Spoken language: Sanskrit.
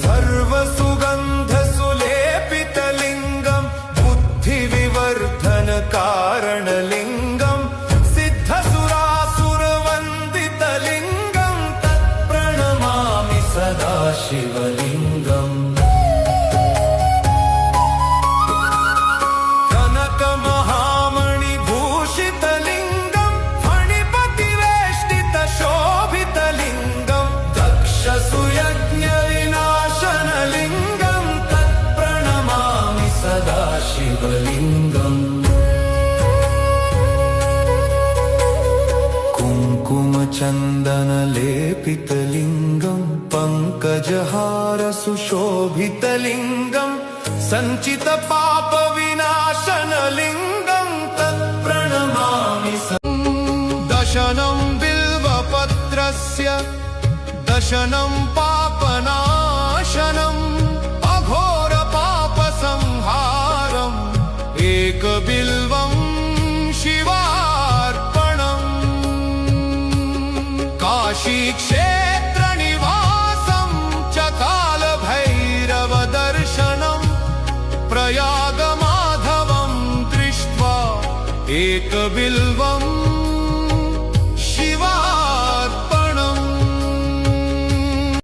सर्वसुगन्धसुलेपितलिङ्गं बुद्धिविवर्धनकारणलिङ्गं सिद्धसुरासुरवन्दितलिङ्गं तत्प्रणमामि सदा शिवलिङ्गम् कनकमहामणिभूषितलिङ्गं फणिपतिवेष्टितशोभितलिङ्गं दक्षसुयज्ञविनाशनलिङ्गं तत्प्रणमामि सदा शिवलिङ्गम् कुङ्कुमचन्दनलेपितलिङ्गं पङ्कजहारसुशोभितलिङ्गं सञ्चितपापविनाशनलिङ्गं तत्प्रणमामि दशनं बिल्वपत्रस्य दशनं पापनाशनम् अघोरपापसंहारम् एकबिल्वं शिवार्पणम् काशीक्षेत्रनिवासं च कालभैरवदर्शनम् प्रयागमाधवं दृष्ट्वा एकबिल्वम्